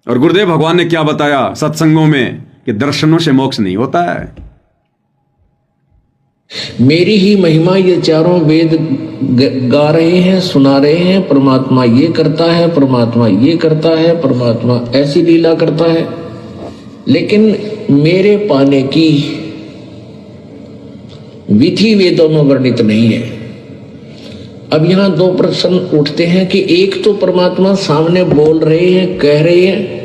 और गुरुदेव भगवान ने क्या बताया सत्संगों में कि दर्शनों से मोक्ष नहीं होता है। मेरी ही महिमा ये चारों वेद गा रहे हैं, सुना रहे हैं। परमात्मा ये करता है, परमात्मा ये करता है, परमात्मा ऐसी लीला करता है, लेकिन मेरे पाने की विधि वेदों में वर्णित नहीं है। अब यहां दो प्रश्न उठते हैं कि एक तो परमात्मा सामने बोल रहे हैं, कह रहे हैं,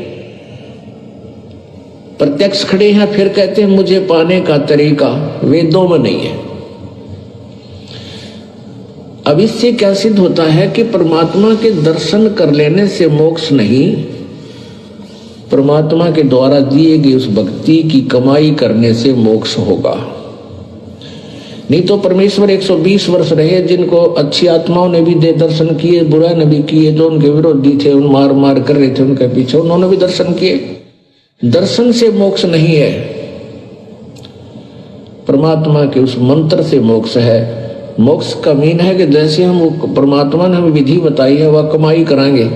प्रत्यक्ष खड़े हैं, फिर कहते हैं मुझे पाने का तरीका वेदों में नहीं है। अब इससे क्या सिद्ध होता है कि परमात्मा के दर्शन कर लेने से मोक्ष नहीं, परमात्मा के द्वारा दिए गए उस भक्ति की कमाई करने से मोक्ष होगा। नहीं तो परमेश्वर 120 वर्ष रहे, जिनको अच्छी आत्माओं ने भी दे दर्शन किए, बुरा ने भी किए, जो उनके विरोधी थे उन मार मार कर रहे थे उनके पीछे, उन्होंने भी दर्शन किए। दर्शन से मोक्ष नहीं है, परमात्मा के उस मंत्र से मोक्ष है। मोक्ष का मीन है कि जैसे हम परमात्मा ने हमें विधि बताई है वह कमाई कराएंगे,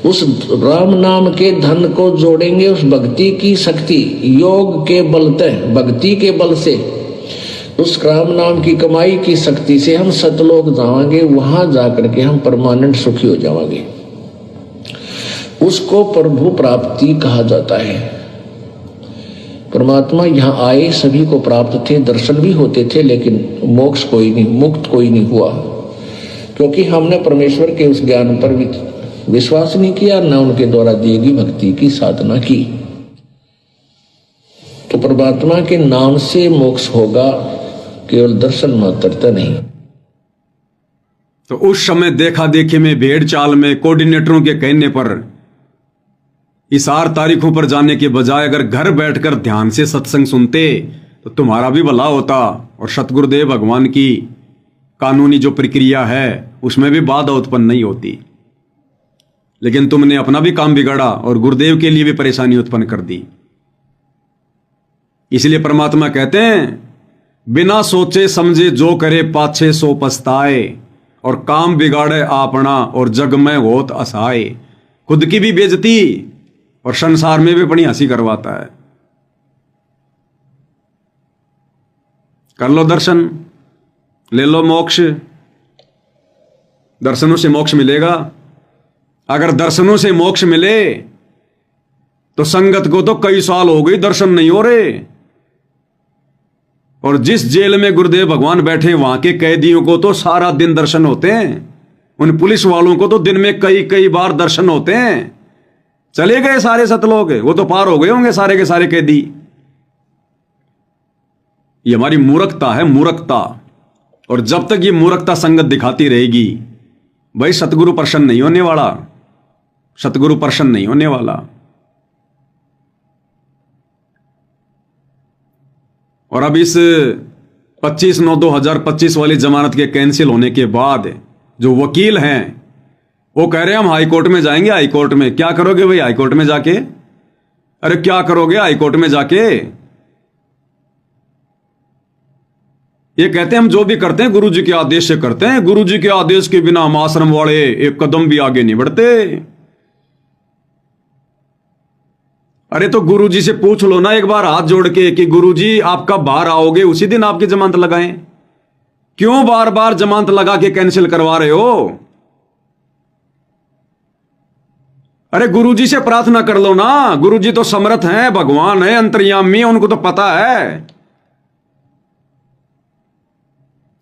उस राम नाम के धन को जोड़ेंगे, उस भक्ति की शक्ति योग के बल से, भक्ति के बल से, उस राम नाम की कमाई की शक्ति से हम सतलोक जाएंगे, वहां जाकर के हम परमानेंट सुखी हो जाएंगे। उसको प्रभु प्राप्ति कहा जाता है। परमात्मा यहाँ आए, सभी को प्राप्त थे, दर्शन भी होते थे, लेकिन मोक्ष कोई नहीं, मुक्त कोई नहीं हुआ, क्योंकि हमने परमेश्वर के उस ज्ञान पर विश्वास नहीं किया, न उनके द्वारा दी गई भक्ति की साधना की। तो परमात्मा के नाम से मोक्ष होगा, केवल दर्शन मात्रता नहीं। तो उस समय देखा देखी में, भेड़ चाल में, कोऑर्डिनेटरों के कहने पर इस 8 तारीखों पर जाने के बजाय अगर घर बैठकर ध्यान से सत्संग सुनते तो तुम्हारा भी भला होता, और सतगुरुदेव भगवान की कानूनी जो प्रक्रिया है उसमें भी बाधा उत्पन्न नहीं होती। लेकिन तुमने अपना भी काम बिगाड़ा और गुरुदेव के लिए भी परेशानी उत्पन्न कर दी। इसलिए परमात्मा कहते हैं, बिना सोचे समझे जो करे पाछे सो पछताए, और काम बिगाड़े आपना और जग में होत असहाय। खुद की भी बेइज्जती और संसार में भी बड़ी हंसी करवाता है। कर लो दर्शन, ले लो मोक्ष, दर्शनों से मोक्ष मिलेगा। अगर दर्शनों से मोक्ष मिले तो संगत को तो कई साल हो गई दर्शन नहीं हो रहे, और जिस जेल में गुरुदेव भगवान बैठे वहां के कैदियों को तो सारा दिन दर्शन होते हैं, उन पुलिस वालों को तो दिन में कई कई बार दर्शन होते हैं। चले गए सारे सतलोक, वो तो पार हो गए होंगे सारे के सारे कैदी। ये हमारी मूर्खता है, मूर्खता। और जब तक ये मूर्खता संगत दिखाती रहेगी, भाई सतगुरु प्रसन्न नहीं होने वाला, सतगुरु प्रसन्न नहीं होने वाला। और अब इस 25/9/2025 वाली जमानत के कैंसिल होने के बाद जो वकील हैं वो कह रहे हैं हम हाई कोर्ट में जाएंगे। हाई कोर्ट में क्या करोगे भाई? हाई कोर्ट में जाके, अरे क्या करोगे हाई कोर्ट में जाके? ये कहते हैं हम जो भी करते हैं गुरु जी के आदेश से करते हैं, गुरु जी के आदेश के बिना हम आश्रम वाले एक कदम भी आगे नहीं बढ़ते। अरे तो गुरु जी से पूछ लो ना एक बार हाथ जोड़ के कि गुरु जी आप कब बाहर आओगे, उसी दिन आपकी जमानत लगाएं। क्यों बार बार जमानत लगा के कैंसिल करवा रहे हो? अरे गुरु जी से प्रार्थना कर लो ना, गुरु जी तो समर्थ हैं, भगवान है, अंतर्यामी, उनको तो पता है।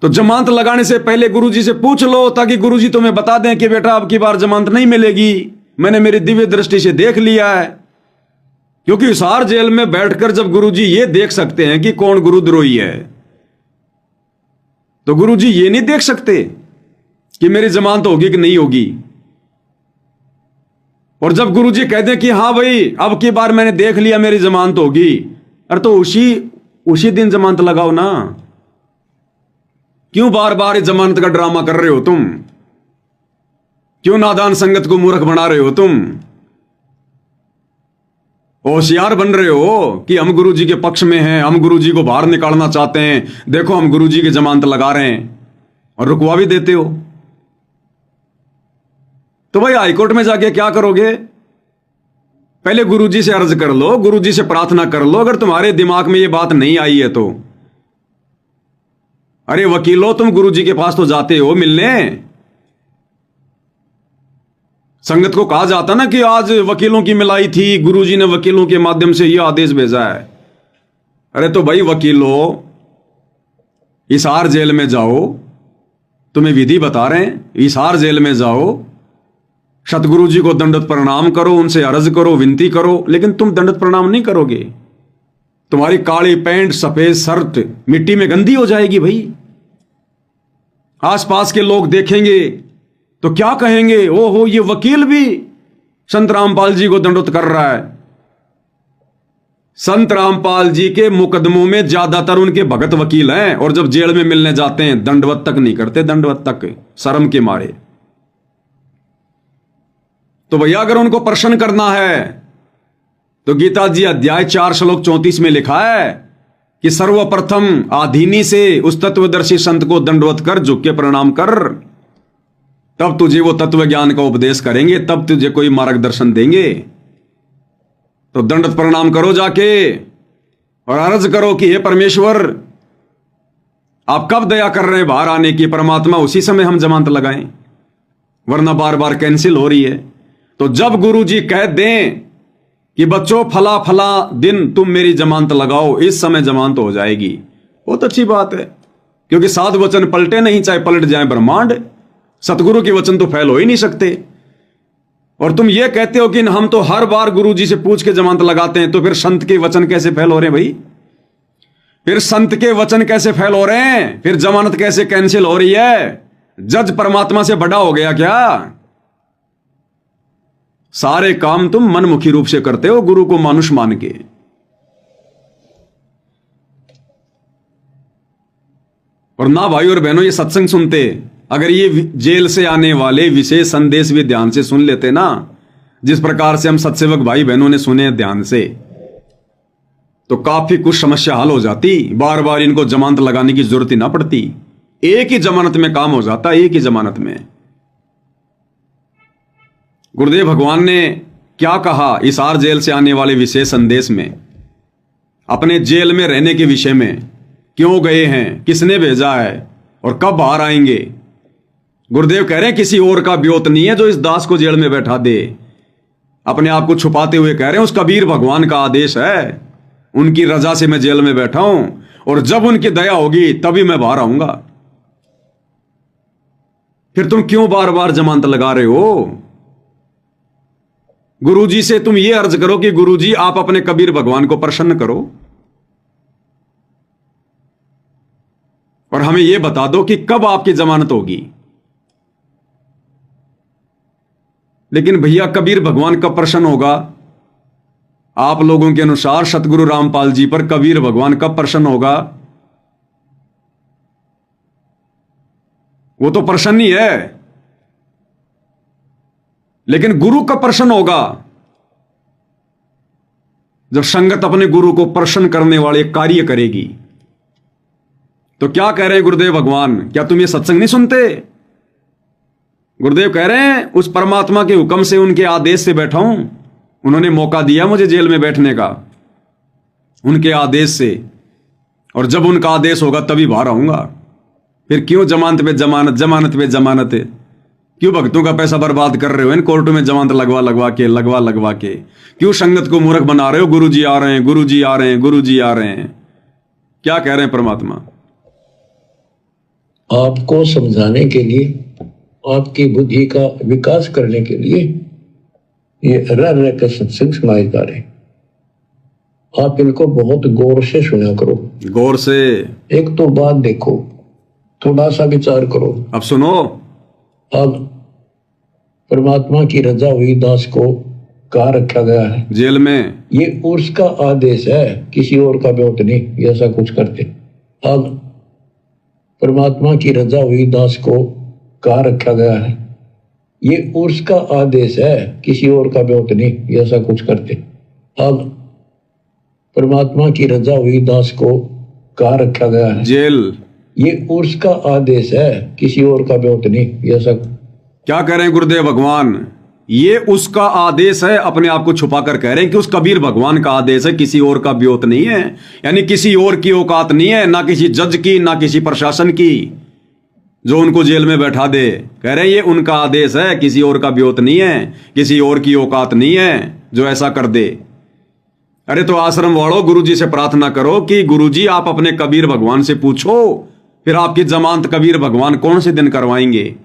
तो जमानत लगाने से पहले गुरु जी से पूछ लो, ताकि गुरु जी तुम्हें बता दें कि बेटा अब की बार जमानत नहीं मिलेगी, मैंने मेरी दिव्य दृष्टि से देख लिया है। क्योंकि हिसार जेल में बैठकर जब गुरु जी ये देख सकते हैं कि कौन गुरुद्रोही है, तो गुरु जी ये नहीं देख सकते कि मेरी जमानत होगी कि नहीं होगी। और जब गुरु जी कहते हैं कि हाँ भाई अब की बार मैंने देख लिया मेरी जमानत होगी, अरे तो उसी दिन जमानत लगाओ ना। क्यों बार बार जमानत का ड्रामा कर रहे हो तुम? क्यों नादान संगत को मूर्ख बना रहे हो तुम? होशियार बन रहे हो कि हम गुरु जी के पक्ष में हैं, हम गुरु जी को बाहर निकालना चाहते हैं, देखो हम गुरु जी की जमानत लगा रहे हैं, और रुकवा भी देते हो। तो भाई हाईकोर्ट में जाके क्या करोगे? पहले गुरुजी से अर्ज कर लो, गुरुजी से प्रार्थना कर लो। अगर तुम्हारे दिमाग में ये बात नहीं आई है तो अरे वकीलो, तुम गुरुजी के पास तो जाते हो मिलने। संगत को कहा जाता ना कि आज वकीलों की मिलाई थी, गुरुजी ने वकीलों के माध्यम से यह आदेश भेजा है। अरे तो भाई वकीलो, हिसार जेल में जाओ, तुम्हें विधि बता रहे हैं, हिसार जेल में जाओ, सतगुरु जी को दंडवत प्रणाम करो, उनसे अर्ज करो, विनती करो। लेकिन तुम दंडवत प्रणाम नहीं करोगे, तुम्हारी काली पैंट सफेद शर्ट मिट्टी में गंदी हो जाएगी। भाई आसपास के लोग देखेंगे तो क्या कहेंगे, ओहो ये वकील भी संत रामपाल जी को दंडवत कर रहा है। संत रामपाल जी के मुकदमों में ज्यादातर उनके भगत वकील हैं, और जब जेल में मिलने जाते हैं दंडवत तक नहीं करते, दंडवत तक शर्म के मारे। तो भैया अगर उनको प्रसन्न करना है तो गीता जी अध्याय 4 श्लोक 34 में लिखा है कि सर्वप्रथम आधीनी से उस तत्वदर्शी संत को दंडवत कर, झुक के प्रणाम कर, तब तुझे वो तत्व ज्ञान का उपदेश करेंगे, तब तुझे कोई मार्गदर्शन देंगे। तो दंडवत प्रणाम करो जाके और अर्ज करो कि हे परमेश्वर, आप कब दया कर रहे हैं बाहर आने की, परमात्मा उसी समय हम जमानत लगाएं, वरना बार बार कैंसिल हो रही है। तो जब गुरु जी कह दें कि बच्चों फला फला दिन तुम मेरी जमानत लगाओ, इस समय जमानत हो जाएगी, बहुत अच्छी बात है। क्योंकि 7 वचन पलटे नहीं, चाहे पलट जाए ब्रह्मांड, सतगुरु के वचन तो फैल हो ही नहीं सकते। और तुम ये कहते हो कि हम तो हर बार गुरु जी से पूछ के जमानत लगाते हैं, तो फिर संत के वचन कैसे फैल हो रहे हैं भाई? फिर संत के वचन कैसे फैल हो रहे हैं? फिर जमानत कैसे कैंसिल हो रही है? जज परमात्मा से बड़ा हो गया क्या? सारे काम तुम मनमुखी रूप से करते हो, गुरु को मानुष मान के। और ना भाई और बहनों ये सत्संग सुनते, अगर ये जेल से आने वाले विशेष संदेश भी ध्यान से सुन लेते ना, जिस प्रकार से हम सत्सेवक भाई बहनों ने सुने ध्यान से, तो काफी कुछ समस्या हल हो जाती। बार बार इनको जमानत लगाने की जरूरत ही ना पड़ती, एक ही जमानत में काम हो जाता, एक ही जमानत में। गुरुदेव भगवान ने क्या कहा हिसार जेल से आने वाले विशेष संदेश में, अपने जेल में रहने के विषय में, क्यों गए हैं, किसने भेजा है और कब बाहर आएंगे। गुरुदेव कह रहे हैं किसी और का ब्योत नहीं है जो इस दास को जेल में बैठा दे। अपने आप को छुपाते हुए कह रहे हैं उस कबीर भगवान का आदेश है, उनकी रजा से मैं जेल में बैठा हूं, और जब उनकी दया होगी तभी मैं बाहर आऊंगा। फिर तुम क्यों बार बार जमानत लगा रहे हो? गुरुजी से तुम ये अर्ज करो कि गुरुजी आप अपने कबीर भगवान को प्रसन्न करो, और हमें यह बता दो कि कब आपकी जमानत होगी। लेकिन भैया कबीर भगवान कब प्रसन्न होगा? आप लोगों के अनुसार सतगुरु रामपाल जी पर कबीर भगवान कब प्रसन्न होगा? वो तो प्रसन्न ही है, लेकिन गुरु कब प्रसन्न होगा? जब संगत अपने गुरु को प्रसन्न करने वाले कार्य करेगी। तो क्या कह रहे हैं गुरुदेव भगवान, क्या तुम ये सत्संग नहीं सुनते? गुरुदेव कह रहे हैं उस परमात्मा के हुक्म से, उनके आदेश से बैठा हूं, उन्होंने मौका दिया मुझे जेल में बैठने का, उनके आदेश से, और जब उनका आदेश होगा तभी बाहर आऊंगा। फिर क्यों जमानत पे जमानत, जमानत पे जमानत? क्यों भक्तों का पैसा बर्बाद कर रहे हो इन कोर्टों में जमानत लगवा के? क्यों संगत को मूर्ख बना रहे हो? गुरुजी आ रहे हैं, गुरुजी आ रहे हैं, गुरुजी आ रहे हैं। क्या कह रहे हैं परमात्मा? आपको समझाने के लिए, आपकी बुद्धि का विकास करने के लिए ये रह रह कर सत्संग सुनाए जा रहे। आप इनको बहुत गौर से सुना करो, गौर से। एक तो बात देखो, थोड़ा सा विचार करो। अब सुनो, अब परमात्मा की रजा हुई दास को कहाँ रखा गया है? जेल में। ये उसका आदेश है, किसी और का ब्योत नहीं ऐसा कुछ करते। अब परमात्मा की रजा हुई दास को कहाँ रखा गया है? ये उसका आदेश है, किसी और का ब्योत नहीं ऐसा कुछ करते। अब परमात्मा की रजा हुई दास को कहाँ रखा गया है? जेल। ये उसका आदेश है, किसी और का ब्योत नहीं ऐसा। क्या कह रहे हैं गुरुदेव भगवान? ये उसका आदेश है, अपने आप को छुपा कर कह रहे हैं कि उस कबीर भगवान का आदेश है, किसी और का ब्योत नहीं है। यानी किसी और की औकात नहीं है, ना किसी जज की, ना किसी प्रशासन की, जो उनको जेल में बैठा दे। कह रहे हैं ये उनका आदेश है, किसी और का ब्योत नहीं है, किसी और की औकात नहीं है जो ऐसा कर दे। अरे तो आश्रम वालों, गुरुजी से प्रार्थना करो कि गुरुजी आप अपने कबीर भगवान से पूछो, फिर आपकी जमानत कबीर भगवान कौन से दिन करवाएंगे,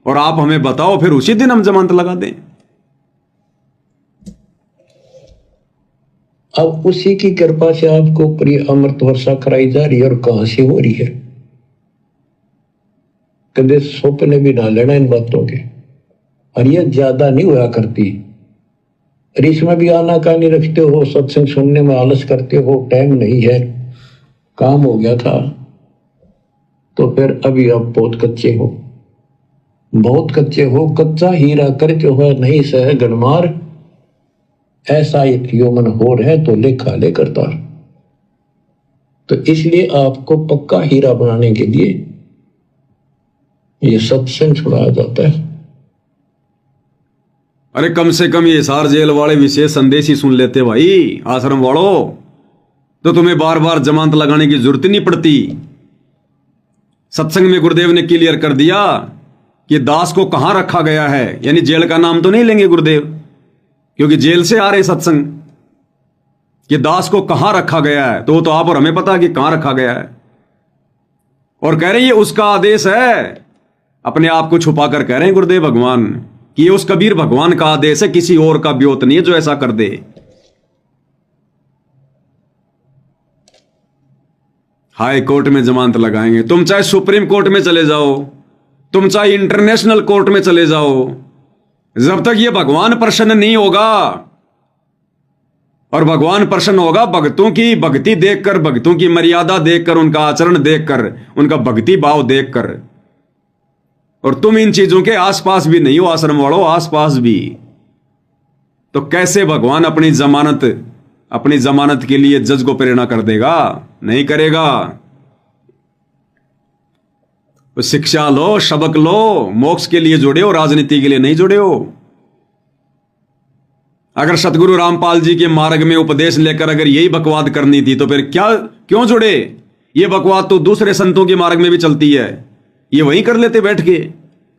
और आप हमें बताओ, फिर उसी दिन हम जमानत लगा दें। अब उसी की कृपा से आपको प्रिय अमृत वर्षा कराई जा रही है। और कहां से हो रही है? कदे स्वप्न भी ना लेना इन बातों के। और ये ज्यादा नहीं हुआ करती। और इसमें भी आनाकानी रखते हो, सत्संग सुनने में आलस करते हो, टाइम नहीं है, काम हो गया था, तो फिर अभी आप बहुत कच्चे हो, बहुत कच्चे हो। कच्चा हीरा करते हो नहीं सह गणमार, ऐसा एक यौमन हो रहे तो लेखा ले करता। तो इसलिए आपको पक्का हीरा बनाने के लिए ये सत्संग छुड़ाया जाता है। अरे कम से कम ये हिसार जेल वाले विशेष संदेश ही सुन लेते भाई आश्रम वालों, तो तुम्हें बार बार जमानत लगाने की जरूरत नहीं पड़ती। सत्संग में गुरुदेव ने क्लियर कर दिया कि दास को कहां रखा गया है। यानी जेल का नाम तो नहीं लेंगे गुरुदेव, क्योंकि जेल से आ रहे सत्संग, कि दास को कहां रखा गया है, तो वो तो आप और हमें पता कि कहां रखा गया है। और कह रहे हैं ये उसका आदेश है, अपने आप को छुपा कर कह रहे हैं गुरुदेव भगवान कि ये उस कबीर भगवान का आदेश है, किसी और का ब्योत नहीं है जो ऐसा कर दे। हाई कोर्ट में जमानत लगाएंगे, तुम चाहे सुप्रीम कोर्ट में चले जाओ, तुम चाहे इंटरनेशनल कोर्ट में चले जाओ, जब तक ये भगवान प्रसन्न नहीं होगा। और भगवान प्रसन्न होगा भक्तों की भक्ति देखकर, भक्तों की मर्यादा देखकर, उनका आचरण देखकर, उनका भक्ति भाव देखकर। और तुम इन चीजों के आसपास भी नहीं हो आश्रम वालों, आसपास भी, तो कैसे भगवान अपनी जमानत के लिए जज को प्रेरणा कर देगा? नहीं करेगा। तो शिक्षा लो, सबक लो, मोक्ष के लिए जुड़े हो, राजनीति के लिए नहीं जुड़े हो। अगर सतगुरु रामपाल जी के मार्ग में उपदेश लेकर अगर यही बकवाद करनी थी तो फिर क्यों जुड़े? ये बकवाद तो दूसरे संतों के मार्ग में भी चलती है, ये वहीं कर लेते बैठ के।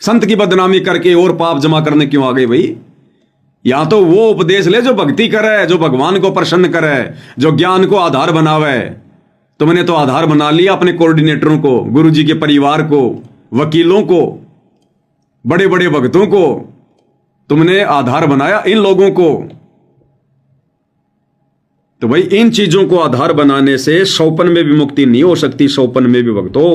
संत की बदनामी करके और पाप जमा करने क्यों आ गए भाई? या तो वो उपदेश ले जो भक्ति करे, जो भगवान को प्रसन्न करे, जो ज्ञान को आधार बनावे। तुमने तो आधार बना लिया अपने कोऑर्डिनेटरों को, गुरुजी के परिवार को, वकीलों को, बड़े बड़े भक्तों को तुमने आधार बनाया, इन लोगों को। तो भाई इन चीजों को आधार बनाने से सौपन में भी मुक्ति नहीं हो सकती, सौपन में भी भक्तों।